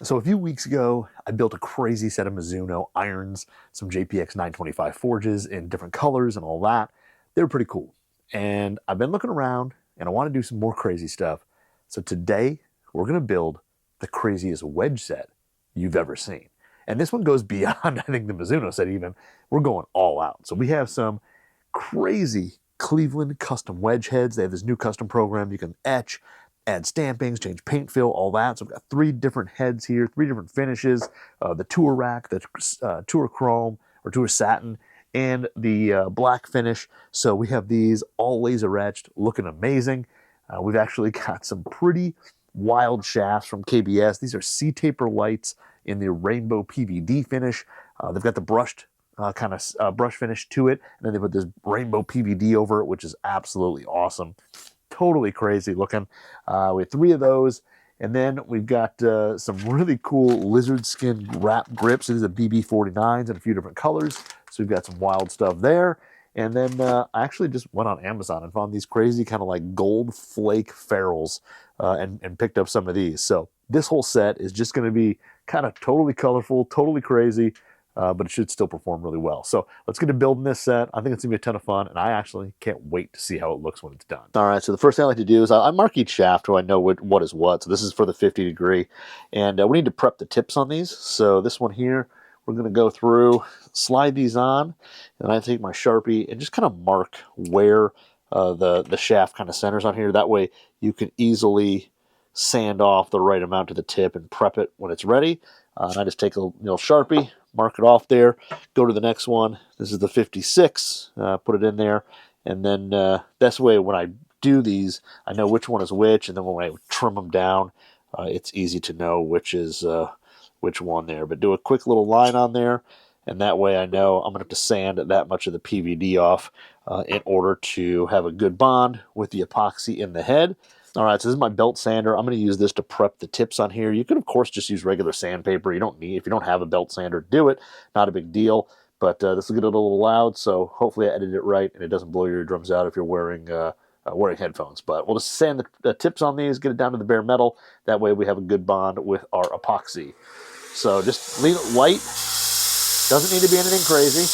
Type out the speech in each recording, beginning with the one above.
So a few weeks ago, I built a crazy set of Mizuno irons, some JPX 925 forges in different colors and all that. They were pretty cool. And I've been looking around and I want to do some more crazy stuff. So today, we're going to build the craziest wedge set you've ever seen. And this one goes beyond, I think, the Mizuno set even. We're going all out. So we have some crazy Cleveland custom wedge heads. They have this new custom program. You can etch, add stampings, change paint fill, all that. So we've got 3 different heads here, 3 different finishes, the tour rack, the tour chrome or tour satin, and the black finish. So we have these all laser etched, looking amazing. We've actually got some pretty wild shafts from KBS. These are C-taper lights in the rainbow PVD finish. They've got the brushed brush finish to it, and then they put this rainbow PVD over it, which is absolutely awesome. Totally crazy looking. We have 3 of those, and then we've got some really cool lizard skin wrap grips. These are BB49s in a few different colors, so we've got some wild stuff there. And then I actually just went on Amazon and found these crazy kind of like gold flake ferrules and picked up some of these. So this whole set is just going to be kind of totally colorful, totally crazy, but it should still perform really well. So let's get to building this set. I think it's going to be a ton of fun, and I actually can't wait to see how it looks when it's done. All right, so the first thing I like to do is I mark each shaft so I know what is what. So this is for the 50 degree, and we need to prep the tips on these. So this one here, we're going to go through, slide these on, and I take my Sharpie and just kind of mark where the shaft kind of centers on here. That way you can easily sand off the right amount to the tip and prep it when it's ready. And I just take a Sharpie, mark it off there, go to the next one. This is the 56, put it in there, and then that's the way when I do these, I know which one is which, and then when I trim them down, it's easy to know which is which one there. But do a quick little line on there, and that way I know I'm going to have to sand that much of the PVD off in order to have a good bond with the epoxy in the head. All right, so this is my belt sander. I'm going to use this to prep the tips on here. You could, of course, just use regular sandpaper. You don't need, if you don't have a belt sander, do it. Not a big deal. But this will get a little loud, so hopefully I edited it right and it doesn't blow your eardrums out if you're wearing headphones. But we'll just sand the tips on these, get it down to the bare metal. That way we have a good bond with our epoxy. So just leave it light. Doesn't need to be anything crazy.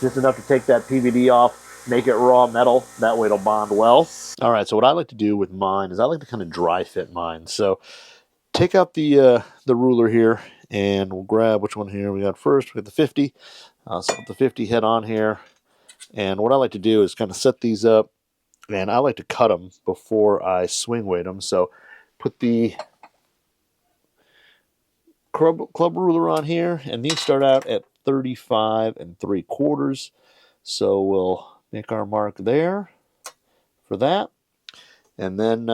Just enough to take that PVD off, make it raw metal. That way it'll bond well. All right, so what I like to do with mine is I like to kind of dry fit mine. So take out the ruler here, and we'll grab which one here we got first. We got the 50. So put the 50 head on here. And what I like to do is kind of set these up, and I like to cut them before I swing weight them. So put the club ruler on here, and these start out at 35 3/4. So we'll make our mark there for that. And then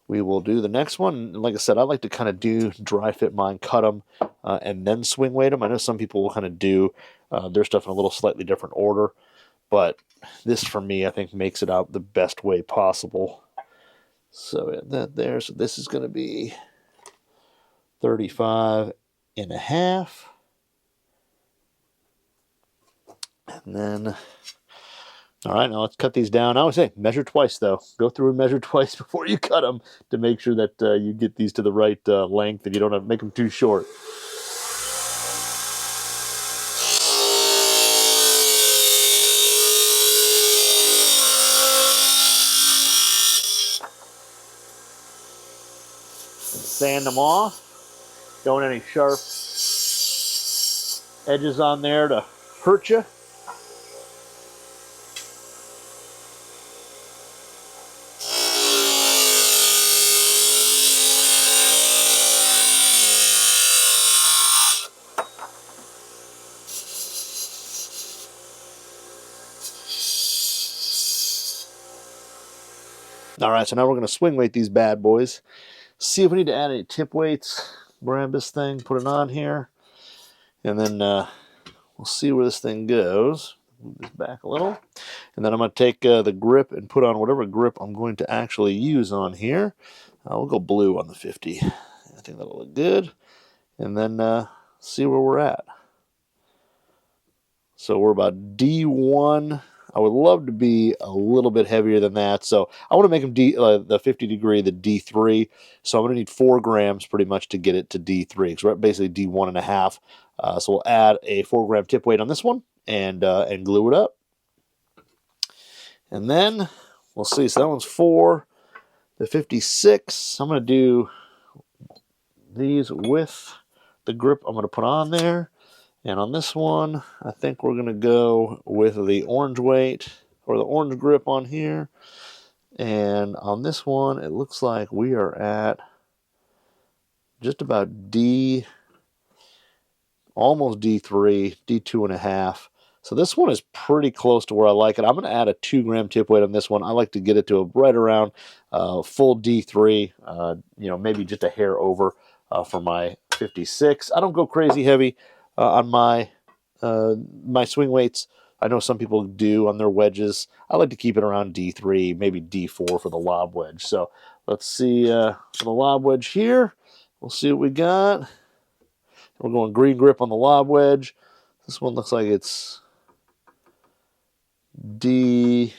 we will do the next one. And like I said, I like to kind of do dry fit mine, cut them, and then swing weight them. I know some people will kind of do their stuff in a little slightly different order, but this for me, I think, makes it out the best way possible. So that there. So this is going to be 35 1/2. And then, all right, now let's cut these down. I always say measure twice, though. Go through and measure twice before you cut them to make sure that you get these to the right length and you don't have to make them too short. Sand them off. Don't want any sharp edges on there to hurt you. All right, so now we're going to swing weight these bad boys. See if we need to add any tip weights. Grab this thing, put it on here, and then we'll see where this thing goes. Move this back a little. And then I'm going to take the grip and put on whatever grip I'm going to actually use on here. We'll go blue on the 50. I think that'll look good. And then see where we're at. So we're about D1. I would love to be a little bit heavier than that. So I want to make them the 50 degree, the D3. So I'm going to need 4 grams pretty much to get it to D3. Because we're at basically D1.5. So we'll add a 4 gram tip weight on this one and glue it up. And then we'll see. So that one's 4. The 56, I'm going to do these with the grip I'm going to put on there. And on this one, I think we're going to go with the orange weight or the orange grip on here. And on this one, it looks like we are at just about almost D3, D2.5. So this one is pretty close to where I like it. I'm going to add a 2 gram tip weight on this one. I like to get it to right around full D3, maybe just a hair over for my 56. I don't go crazy heavy on my swing weights. I know some people do on their wedges. I like to keep it around D3, maybe D4 for the lob wedge. So let's see for the lob wedge here. We'll see what we got. We're going green grip on the lob wedge. This one looks like it's D.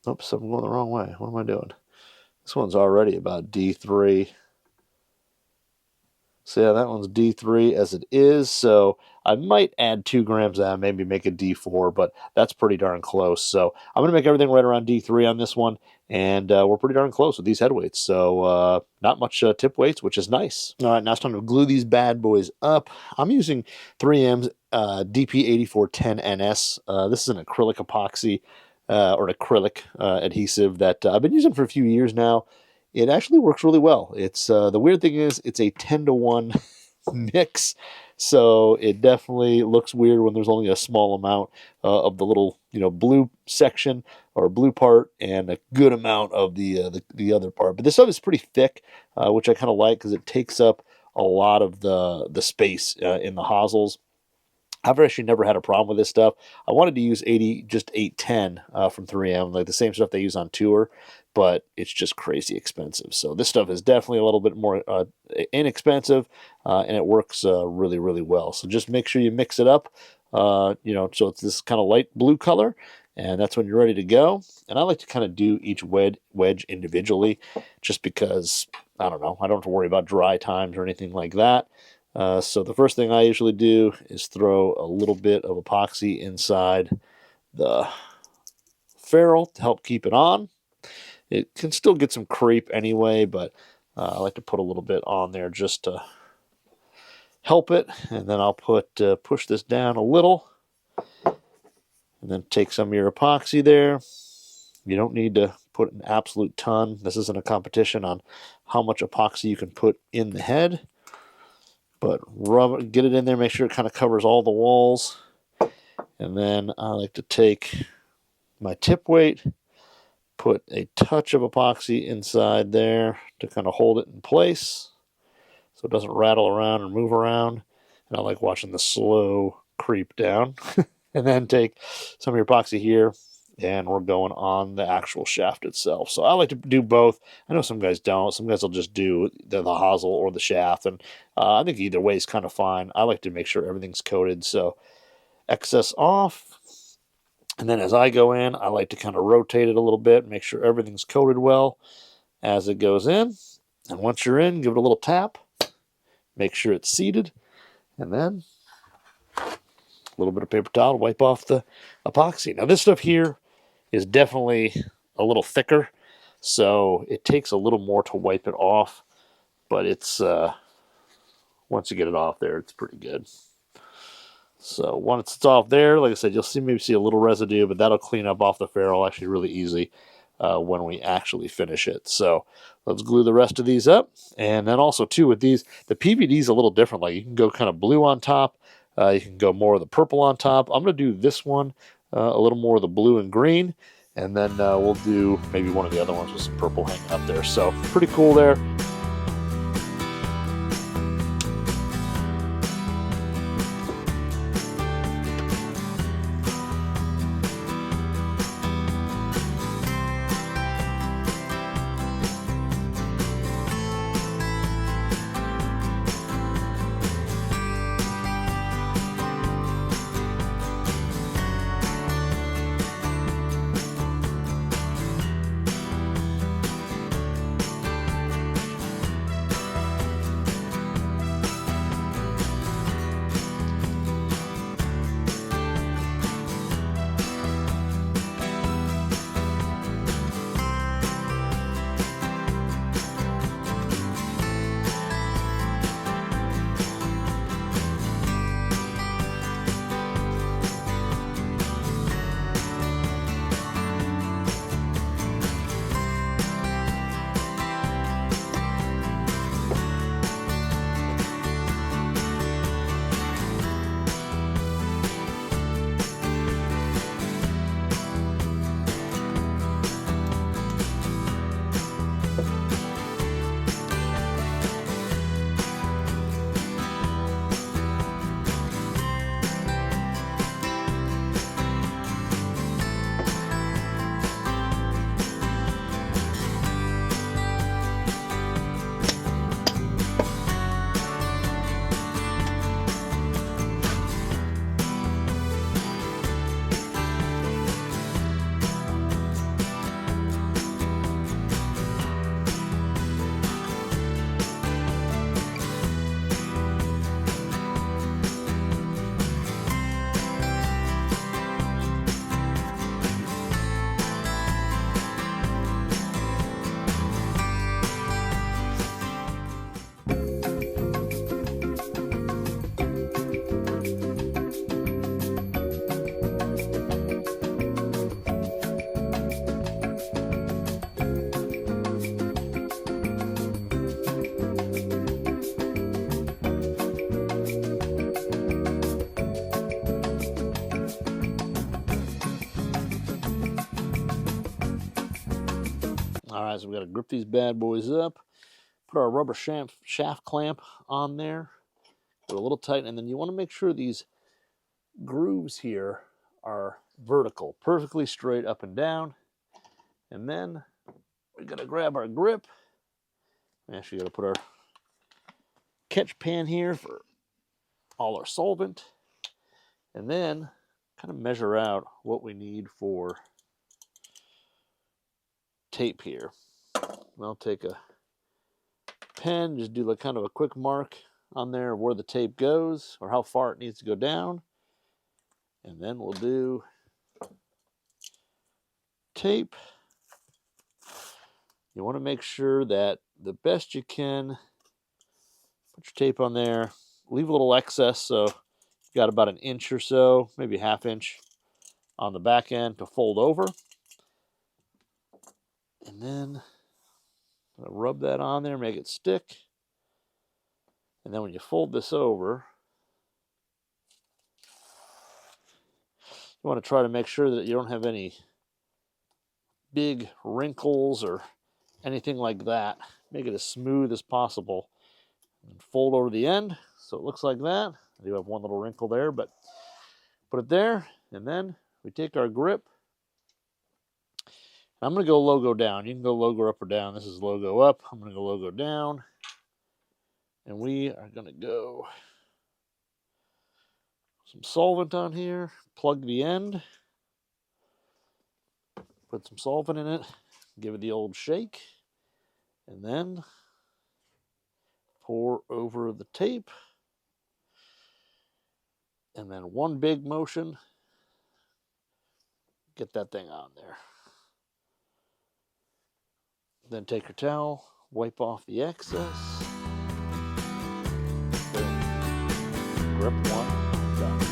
Oops, I'm going the wrong way. What am I doing? This one's already about D3. So yeah, that one's D3 as it is. So I might add 2 grams of that, maybe make it D4, but that's pretty darn close. So I'm going to make everything right around D3 on this one, and we're pretty darn close with these head weights. So not much tip weights, which is nice. All right, now it's time to glue these bad boys up. I'm using 3M's DP8410NS. This is an acrylic epoxy or an acrylic adhesive that I've been using for a few years now. It actually works really well. It's the weird thing is it's a 10-to-1 mix, so it definitely looks weird when there's only a small amount of the little blue section or blue part and a good amount of the other part. But this stuff is pretty thick, which I kind of like because it takes up a lot of the space in the hosels. I've actually never had a problem with this stuff. I wanted to use 810 from 3M, like the same stuff they use on tour, but it's just crazy expensive. So this stuff is definitely a little bit more inexpensive, and it works really, really well. So just make sure you mix it up, so it's this kind of light blue color, and that's when you're ready to go. And I like to kind of do each wedge individually, just because, I don't know, I don't have to worry about dry times or anything like that. So the first thing I usually do is throw a little bit of epoxy inside the ferrule to help keep it on. It can still get some creep anyway, but I like to put a little bit on there just to help it. And then I'll push this down a little, and then take some of your epoxy there. You don't need to put an absolute ton. This isn't a competition on how much epoxy you can put in the head. But rub it, get it in there, make sure it kind of covers all the walls. And then I like to take my tip weight, put a touch of epoxy inside there to kind of hold it in place so it doesn't rattle around or move around. And I like watching the slow creep down. And then take some of your epoxy here, and we're going on the actual shaft itself. So I like to do both. I know some guys don't. Some guys will just do the hosel or the shaft, and I think either way is kind of fine. I like to make sure everything's coated, so excess off. And then as I go in, I like to kind of rotate it a little bit, make sure everything's coated well as it goes in. And once you're in, give it a little tap, make sure it's seated, and then a little bit of paper towel to wipe off the epoxy. Now this stuff here is definitely a little thicker, so it takes a little more to wipe it off, but it's once you get it off there, it's pretty good. So once it's off there, like I said, you'll maybe see a little residue, but that'll clean up off the ferrule actually really easy when we actually finish it. So let's glue the rest of these up. And then also too with these, the PVD is a little different. Like you can go kind of blue on top, you can go more of the purple on top. I'm going to do this one a little more of the blue and green, and then we'll do maybe one of the other ones with some purple hanging up there. So pretty cool there. right, so we got to grip these bad boys up. Put our rubber shaft clamp on there. Put a little tight, and then you want to make sure these grooves here are vertical, perfectly straight up and down. And then we got to grab our grip. We actually got to put our catch pan here for all our solvent. And then kind of measure out what we need for tape here. And I'll take a pen, just do like kind of a quick mark on there of where the tape goes or how far it needs to go down. And then we'll do tape. You want to make sure that the best you can, put your tape on there, leave a little excess, so you've got about an inch or so, maybe ½ inch on the back end to fold over. And then rub that on there, make it stick. And then when you fold this over, you want to try to make sure that you don't have any big wrinkles or anything like that. Make it as smooth as possible. And fold over the end so it looks like that. I do have one little wrinkle there, but put it there. And then we take our grip. I'm going to go logo down. You can go logo up or down. This is logo up. I'm going to go logo down. And we are going to go some solvent on here. Plug the end. Put some solvent in it. Give it the old shake. And then pour over the tape. And then one big motion. Get that thing on there. Then take your towel, wipe off the excess. Boom. Grip one, done.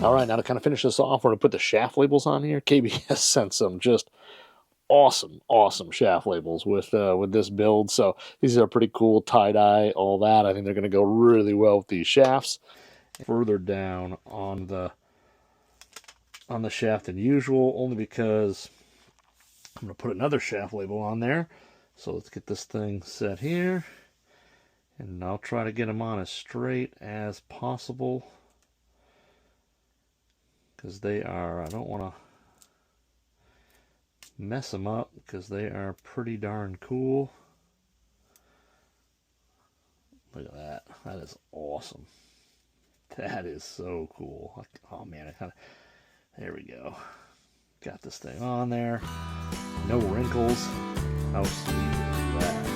All right, now to kind of finish this off, we're going to put the shaft labels on here. KBS sent some just awesome shaft labels with this build. So these are pretty cool, tie-dye, all that. I think they're going to go really well with these shafts. Further down on the shaft than usual, only because I'm going to put another shaft label on there. So let's get this thing set here. And I'll try to get them on as straight as possible. Because they are, I don't want to mess them up because they are pretty darn cool. Look at that. That is awesome. That is so cool. Oh man, there we go. Got this thing on there. No wrinkles. How sweet is that?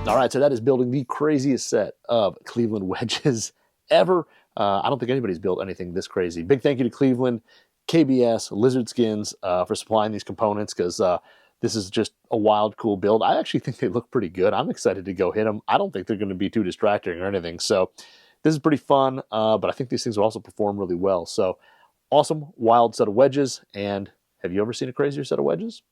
All right, so that is building the craziest set of Cleveland wedges ever. I don't think anybody's built anything this crazy. Big thank you to Cleveland, KBS, Lizard Skins for supplying these components, because this is just a wild, cool build. I actually think they look pretty good. I'm excited to go hit them. I don't think they're going to be too distracting or anything. So this is pretty fun, but I think these things will also perform really well. So awesome, wild set of wedges. And have you ever seen a crazier set of wedges?